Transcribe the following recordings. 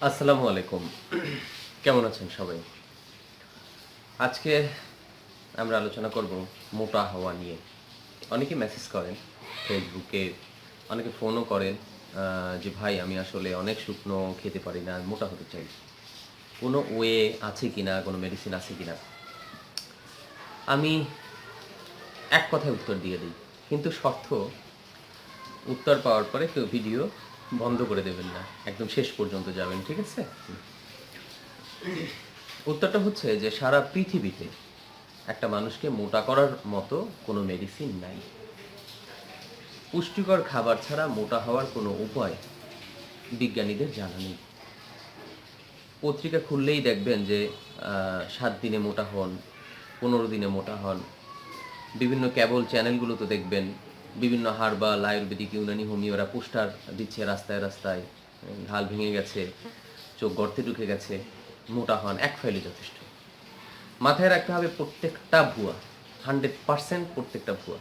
আসসালামু আলাইকুম। কেমন আছেন সবাই? আজকে আমরা আলোচনা করব মোটা হওয়া নিয়ে। অনেকে মেসেজ করেন ফেসবুকে, অনেকে ফোনও করেন যে ভাই আমি আসলে অনেক শুকনো খেতে পারি না, মোটা হতে চাই। কোনো ওয়ে আছে কিনা, কোনো মেডিসিন আছে কিনা? আমি এক কথায় উত্তর দিয়ে দেই। কিন্তু শর্ত, উত্তর পাওয়ার পরে কেউ ভিডিও বন্ধ করে দেবেন না। একদম শেষ পর্যন্ত যাবেন, ঠিক আছে? উত্তরটা হচ্ছে যে সারা পৃথিবীতে একটা মানুষকে মোটা করার মতো কোনো মেডিসিন নাই। পুষ্টিকর খাবার ছাড়া মোটা হওয়ার কোনো উপায় বিজ্ঞানীদের জানা নেই। পত্রিকা খুললেই দেখবেন যে ৭ দিনে মোটা হন, ১৫ দিনে মোটা হন। বিভিন্ন কেবল চ্যানেলগুলোতে দেখবেন বিভিন্ন হার্বাল, আয়ুর্বেদিক, ইউনানি, হোমিওরা পোস্টার দিচ্ছে রাস্তায় রাস্তায়। ঘাল ভেঙে গেছে, চোখ গর্তে ঢুকে গেছে, মোটা হন, এক ফাইলে যথেষ্ট। মাথায় রাখতে হবে প্রত্যেকটা ভুয়া, 100% প্রত্যেকটা ভুয়া।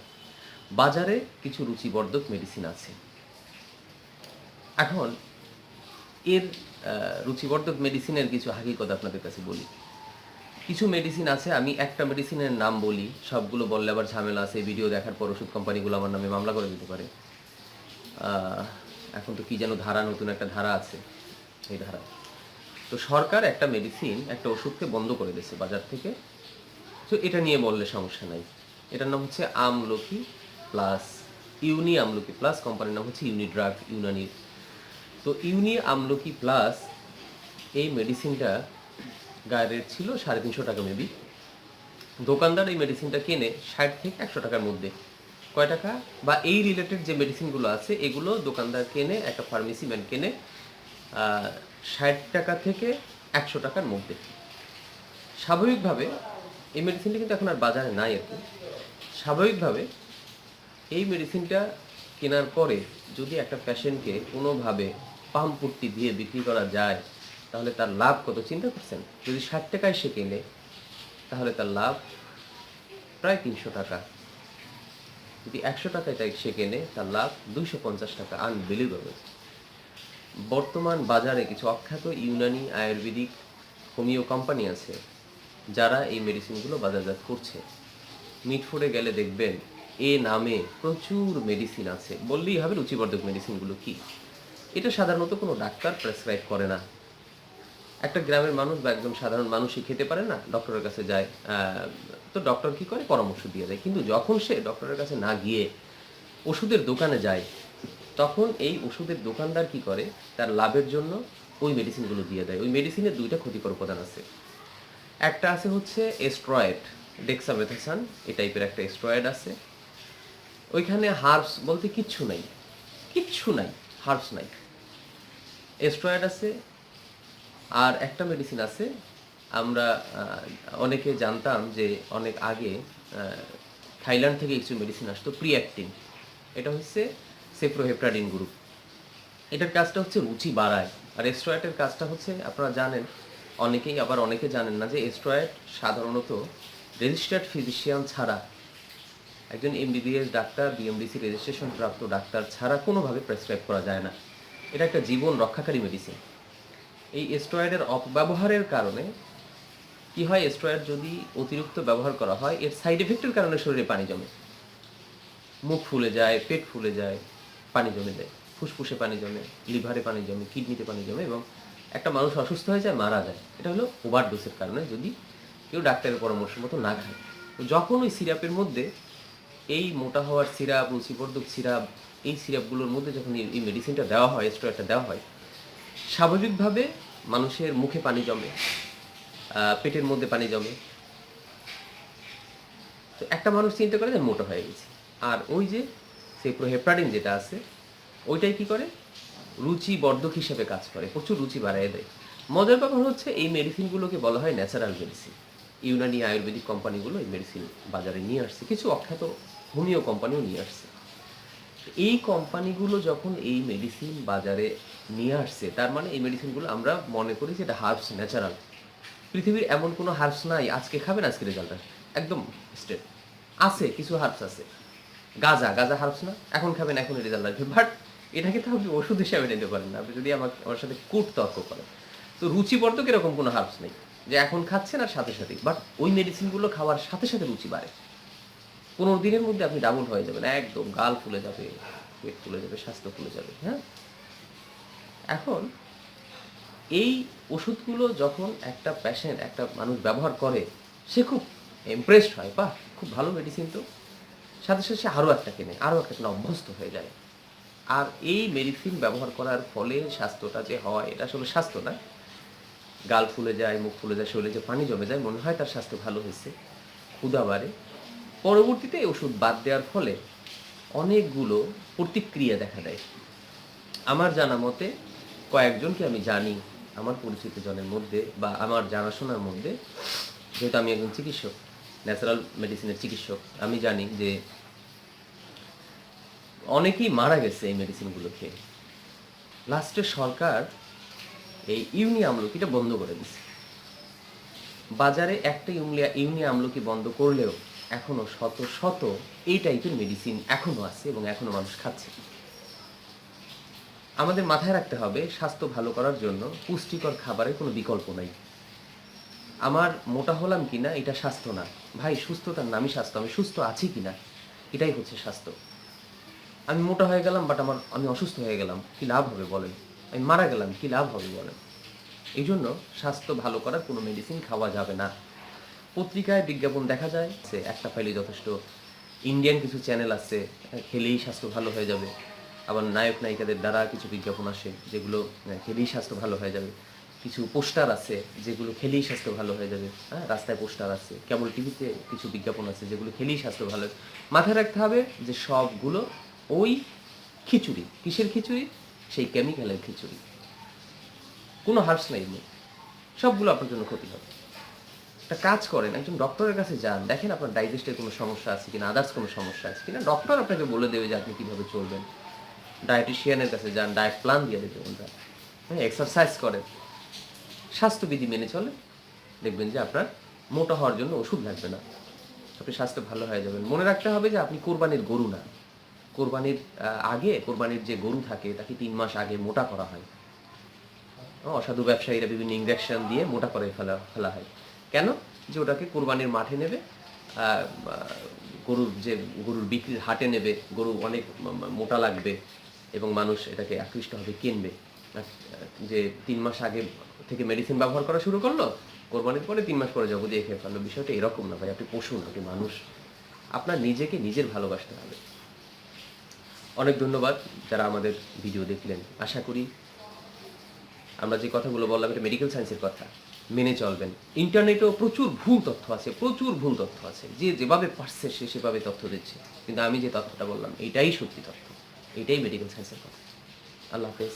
বাজারে কিছু রুচিবর্ধক মেডিসিন আছে। এখন এর রুচিবর্ধক মেডিসিনের কিছু হাকিকত আপনাদের কাছে বলি। কিছু মেডিসিন আছে, আমি একটা মেডিসিনের নাম বলি, সবগুলো বললে আবার ঝামেলা আছে, ভিডিও দেখার পর ওষুধ কোম্পানিগুলো আমার নামে মামলা করে দিতে পারে। এখন তো কি যেন ধারা, নতুন একটা ধারা আছে, এই ধারা। তো সরকার একটা মেডিসিন, একটা ওষুধকে বন্ধ করে দিয়েছে বাজার থেকে। তো এটা নিয়ে বললে সমস্যা নাই। এটার নাম হচ্ছে আমলকি প্লাস, ইউনি আমলকি প্লাস, কোম্পানির নাম হচ্ছে ইউনিড্রাগ, ইউনানির। তো ইউনি আমলকি প্লাস এই মেডিসিনটা গায়ের রেট ছিল 350 টাকা মেবি। দোকানদার এই মেডিসিনটা কেনে 60 থেকে 100 টাকার মধ্যে। কয় টাকা? বা এই রিলেটেড যে মেডিসিনগুলো আছে এগুলো দোকানদার কেনে, একটা ফার্মেসি ম্যান কেনে 60 টাকা থেকে 100 টাকার মধ্যে। স্বাভাবিকভাবে এই মেডিসিনটা কিন্তু এখন আর বাজারে নাই আর কি। স্বাভাবিকভাবে এই মেডিসিনটা কেনার পরে যদি একটা পেশেন্টকে কোনোভাবে পাম্পপট্টি দিয়ে বিক্রি করা যায়, তাহলে তার লাভ কত চিন্তা করছেন? যদি 60 টাকায় সে কেনে, তাহলে তার লাভ প্রায় 300 টাকা। যদি 100 টাকায় তাই সে কেনে, তার লাভ 250 টাকা। আনবিলিভেবল। বর্তমান বাজারে কিছু অখ্যাত ইউনানি, আয়ুর্বেদিক, হোমিও কোম্পানি আছে যারা এই মেডিসিনগুলো বাজারজাত করছে। মিটফুডে গেলে দেখবেন এ নামে প্রচুর মেডিসিন আছে। বললেই হবে রুচিবর্ধক মেডিসিনগুলো কি। এটা সাধারণত কোনো ডাক্তার প্রেসক্রাইব করে না। একটা গ্রামের মানুষ বা একদম সাধারণ মানুষই খেতে পারে না, ডক্টরের কাছে যায়। তো ডক্টর কি করে? পরামর্শ দিয়ে দেয়। কিন্তু যখন সে ডক্টরের কাছে না গিয়ে ওষুধের দোকানে যায়, তখন এই ওষুধের দোকানদার কি করে? তার লাভের জন্য ওই মেডিসিনগুলো দিয়ে দেয়। ওই মেডিসিনের 2টা ক্ষতিকর উপাদান আছে। একটা আছে হচ্ছে এস্ট্রয়েড, ডেক্সামেথাসন, এই টাইপের একটা এস্ট্রয়েড আছে। ওইখানে হার্বস বলতে কিচ্ছু নাই, কিচ্ছু নাই, হার্বস নাই। এস্ট্রয়েড আছে। আর একটা মেডিসিন আছে, আমরা অনেকে জানতাম যে অনেক আগে থাইল্যান্ড থেকে কিছু মেডিসিন আসতো, প্রিঅ্যাক্টিন। এটা হচ্ছে সেপ্রোহেপ্টাডিন গ্রুপ। এটার কাজটা হচ্ছে রুচি বাড়ায়। আর এস্ট্রয়েডের কাজটা হচ্ছে, আপনারা জানেন, অনেকেই আবার অনেকে জানেন না, যে এস্ট্রয়েড সাধারণত রেজিস্টার্ড ফিজিশিয়ান ছাড়া, একজন এমবিবিএস ডাক্তার, বিএমডিসি রেজিস্ট্রেশন প্রাপ্ত ডাক্তার ছাড়া কোনোভাবে প্রেসক্রাইব করা যায় না। এটা একটা জীবন রক্ষাকারী মেডিসিন। এই স্টেরয়েডের অপব্যবহারের কারণে কি হয়? স্টেরয়েড যদি অতিরিক্ত ব্যবহার করা হয়, এর সাইড এফেক্টের কারণে শরীরে পানি জমে, মুখ ফুলে যায়, পেট ফুলে যায়, পানি জমে যায়, ফুসফুসে পানি জমে, লিভারে পানি জমে, কিডনিতে পানি জমে, এবং একটা মানুষ অসুস্থ হয়ে যায়, মারা যায়। এটা হলো ওভারডোজের কারণে, যদি কেউ ডাক্তারের পরামর্শ মতো না খায়। তো যখন ওই সিরাপের মধ্যে, এই মোটা হওয়ার সিরাপ, রুচিবর্ধক সিরাপ, এই সিরাপগুলোর মধ্যে যখন এই মেডিসিনটা দেওয়া হয়, স্টেরয়েডটা দেওয়া হয়, স্বাভাবিকভাবে মানুষের মুখে পানি জমে, পেটের মধ্যে পানি জমে। তো একটা মানুষ চিন্তা করে যে মোটা হয়ে গেছে। আর ওই যে সেপ্রোহেপ্টাডিন যেটা আছে, ওইটাই কি করে? রুচিবর্ধক হিসেবে কাজ করে, প্রচুর রুচি বাড়ায় দেয়। মজার ব্যাপার হচ্ছে, এই মেডিসিনগুলোকে বলা হয় ন্যাচারাল মেডিসিন। ইউনানি, আয়ুর্বেদিক কোম্পানিগুলো এই মেডিসিন বাজারে নিয়ে আসছে, কিছু অখ্যাত হোমিও কোম্পানিও নিয়ে আসছে। এই কোম্পানিগুলো যখন এই মেডিসিন বাজারে নিয়ে আসছে, তার মানে এই মেডিসিনগুলো আমরা মনে করি যে এটা হার্বস, ন্যাচারাল। পৃথিবীর এমন কোনো হার্বস নাই আজকে খাবেন আজকে রেজাল্ট আসবে, একদম স্ট্রেট। আছে কিছু হার্বস আছে, গাঁজা, গাঁজা হার্বস না? এখন খাবেন এখন রেজাল্ট আসবে, বাট এটাকে তো আপনি ওষুধ হিসাবে নিতে পারেন না। আপনি যদি আমার সাথে কুট তর্ক করেন, তো রুচিবর্ধক এরকম কোনো হার্বস নেই যে এখন খাচ্ছেন আর সাথে সাথেই, বাট ওই মেডিসিনগুলো খাওয়ার সাথে সাথে রুচি বাড়ে। 15 দিনের মধ্যে আপনি ডাবল হয়ে যাবেন, একদম গাল ফুলে যাবে, পেট ফুলে যাবে, স্বাস্থ্য ফুলে যাবে। হ্যাঁ, এখন এই ওষুধগুলো যখন একটা পেশেন্ট, একটা মানুষ ব্যবহার করে, সে খুব ইমপ্রেসড হয়, বাহ খুব ভালো মেডিসিন তো, সাথে সাথে সে আরও একটা কেনে, আরও একটা কেনে, অভ্যস্ত হয়ে যায়। আর এই মেডিসিন ব্যবহার করার ফলে স্বাস্থ্যটা যে হয়, এটা আসলে স্বাস্থ্য না। গাল ফুলে যায়, মুখ ফুলে যায়, শরীরে যে পানি জমে যায়, মনে হয় তার স্বাস্থ্য ভালো হয়েছে, ক্ষুধা বাড়ে। পরবর্তীতে এই ওষুধ বাদ দেওয়ার ফলে অনেকগুলো প্রতিক্রিয়া দেখা দেয়। আমার জানা মতে কয়েকজনকে আমি জানি, আমার পরিচিত জনের মধ্যে বা আমার জানাশোনার মধ্যে, যেহেতু আমি একজন চিকিৎসক, ন্যাচারাল মেডিসিনের চিকিৎসক, আমি জানি যে অনেকেই মারা গেছে এই মেডিসিনগুলো খেয়ে। লাস্টে সরকার এই ইউনি আমলকিটা বন্ধ করে দিছে। বাজারে একটা ইউনি আমলকি বন্ধ করলেও এখনো শত শত এই টাইপের মেডিসিন এখনো আছে এবং এখনো মানুষ খাচ্ছে। আমাদের মাথায় রাখতে হবে, স্বাস্থ্য ভালো করার জন্য পুষ্টিকর খাবারের কোনো বিকল্প নাই। আমার মোটা হলাম কিনা এটা স্বাস্থ্য না ভাই, সুস্থতার নামই স্বাস্থ্য। আমি সুস্থ আছি কিনা এটাই হচ্ছে স্বাস্থ্য। আমি মোটা হয়ে গেলাম বাট আমি অসুস্থ হয়ে গেলাম, কি লাভ হবে বলেন? আমি মারা গেলাম, কি লাভ হবে বলেন? এই জন্য স্বাস্থ্য ভালো করার কোনো মেডিসিন খাওয়া যাবে না। পত্রিকায় বিজ্ঞাপন দেখা যায়, সে একটা ফাইলে যথেষ্ট। ইন্ডিয়ান কিছু চ্যানেল আছে, খেলেই স্বাস্থ্য ভালো হয়ে যাবে। আবার নায়ক নায়িকাদের দ্বারা কিছু বিজ্ঞাপন আসে যেগুলো খেলেই স্বাস্থ্য ভালো হয়ে যাবে। কিছু পোস্টার আছে যেগুলো খেলেই স্বাস্থ্য ভালো হয়ে যাবে। হ্যাঁ, রাস্তায় পোস্টার আছে, কেবল টিভিতে কিছু বিজ্ঞাপন আছে যেগুলো খেলেই স্বাস্থ্য ভালো হবে। মাথায় রাখতে হবে যে সবগুলো ওই খিচুড়ি। কিসের খিচুড়ি? সেই কেমিক্যালের খিচুড়ি। কোনো হার্বস নাই, সবগুলো আপনার জন্য ক্ষতি হবে। একটা কাজ করেন, একজন ডক্টরের কাছে যান, দেখেন আপনার ডাইজেস্টের কোনো সমস্যা আছে কিনা, আদার্স কোনো সমস্যা আছে কিনা। ডক্টর আপনাকে বলে দেবে যে আপনি কীভাবে চলবেন। ডায়েটিশিয়ানের কাছে যান, ডায়েট প্ল্যান দিয়ে দেবে ওনারা। হ্যাঁ, এক্সারসাইজ করেন, স্বাস্থ্যবিধি মেনে চলে, দেখবেন যে আপনার মোটা হওয়ার জন্য ওষুধ লাগবে না, আপনি স্বাস্থ্য ভালো হয়ে যাবেন। মনে রাখতে হবে যে আপনি কোরবানির গরু না। কোরবানির আগে, কোরবানির যে গরু থাকে তাকে 3 মাস আগে মোটা করা হয়। অসাধু ব্যবসায়ীরা বিভিন্ন ইনজেকশন দিয়ে মোটা করে ফেলা হয়। কেন? যে ওটাকে কোরবানির মাঠে নেবে, গরুর বিক্রির হাটে নেবে, গরু অনেক মোটা লাগবে এবং মানুষ এটাকে আকৃষ্ট হবে, কিনবে। যে 3 মাস আগে থেকে মেডিসিন ব্যবহার করা শুরু করলো, কোরবানির পরে 3 মাস পরে জবাই দিয়ে খেয়ে ফেললো। বিষয়টা এরকম না ভাই, আপনি পশু না, আপনি মানুষ। আপনার নিজেকে নিজের ভালোবাসতে হবে। অনেক ধন্যবাদ যারা আমাদের ভিডিও দেখলেন। আশা করি আমরা যে কথাগুলো বললাম এটা মেডিকেল সায়েন্সের কথা, মেনে চলবেন। ইন্টারনেটেও প্রচুর ভুল তথ্য আছে, প্রচুর ভুল তথ্য আছে। যে যেভাবে পারছে সে সেভাবে তথ্য দিচ্ছে, কিন্তু আমি যে তথ্যটা বললাম এটাই সত্যি তথ্য, এটাই মেডিকেল সায়েন্সের কথা। আল্লাহ হাফেজ।